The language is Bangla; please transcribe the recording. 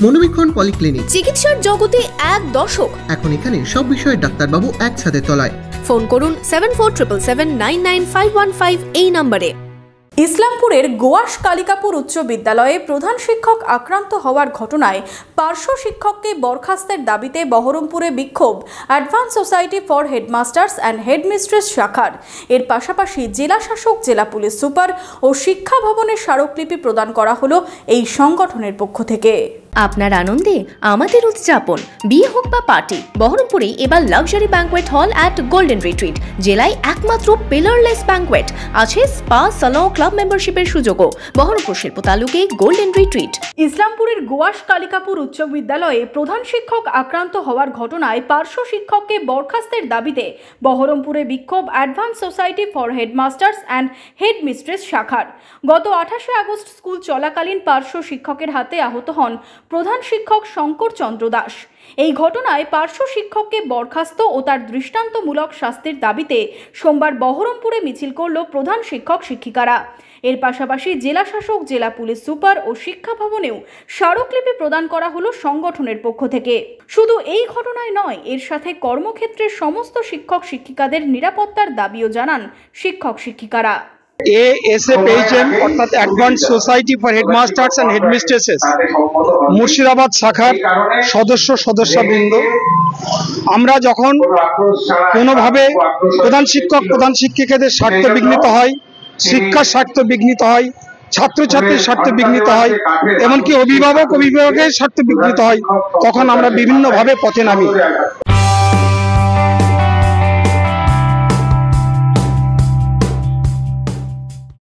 মনোবীক্ষণ পলিক্লিনিক, চিকিৎসার জগতে এক দশক। এখন এখানে সব বিষয়ে ডাক্তারবাবু একসাথে তলায়। ফোন করুন 7477799515 এই নম্বরে। ইসলামপুরের গোয়াস কালিকাপুর উচ্চ বিদ্যালয়ে প্রধান শিক্ষক আক্রান্ত হওয়ার ঘটনায় পার্শ্ব শিক্ষককে বরখাস্তের দাবিতে বহরমপুরে বিক্ষোভ advance society for headmasters and headmistress শাখার। এর পাশাপাশি জেলা শাসক, জেলা পুলিশ সুপার ও শিক্ষা ভবনের স্মারকলিপি প্রদান করা হলো এই সংগঠনের পক্ষ থেকে। আপনার আনন্দে আমাদের উদযাপন। বিয়ে হোক বা পার্টি, বহরমপুরে এবার luxury banquet hall at golden retreat. জেলায় একমাত্র পিলারলেস ব্যাঙ্কোয়েট, আছে স্পা, সালন, ক্লাব মেম্বারশিপের সুযোগও। বহরমপুর শিল্প তালুকে গোল্ডেন রিট্রিট। ইসলামপুরের গোয়াস কালিকাপুর উচ্চ বিদ্যালয়ে প্রধান শিক্ষক আক্রান্ত হওয়ার ঘটনায় পার্শ্ব শিক্ষককে বরখাস্তের দাবিতে বহরমপুরে বিক্ষোভ advance society for headmasters and headmistress শাখার। গত 28 আগস্ট স্কুল চলাকালীন পার্শ্ব শিক্ষকের হাতে আহত হন প্রধান শিক্ষক শঙ্কর চন্দ্র দাস। এই ঘটনায় পার্শ্ব শিক্ষককে বরখাস্ত ও তার দৃষ্টান্তমূলক শাস্তির দাবিতে সোমবার বহরমপুরে মিছিল করল প্রধান শিক্ষক শিক্ষিকারা। এর পাশাপাশি জেলা শাসক, জেলা পুলিশ সুপার ও শিক্ষা ভবনেও স্মারকলিপি প্রদান করা হলো সংগঠনের পক্ষ থেকে। শুধু এই ঘটনায় নয়, এর সাথে কর্মক্ষেত্রের সমস্ত শিক্ষক শিক্ষিকাদের নিরাপত্তার দাবিও জানান শিক্ষক শিক্ষিকারা। ASFHM অর্থাৎ advance society for headmasters and হেডমিস্ট্রেসেস Murshidabad শাখার সদস্যবৃন্দ, আমরা যখন কোনোভাবে প্রধান শিক্ষক, প্রধান শিক্ষিকাদের স্বার্থ বিঘ্নিত হয়, শিক্ষার স্বার্থ বিঘ্নিত হয়, ছাত্রছাত্রীর স্বার্থ বিঘ্নিত হয়, এমনকি অভিভাবকের স্বার্থ বিঘ্নিত হয়, তখন আমরা বিভিন্নভাবে পথে নামি।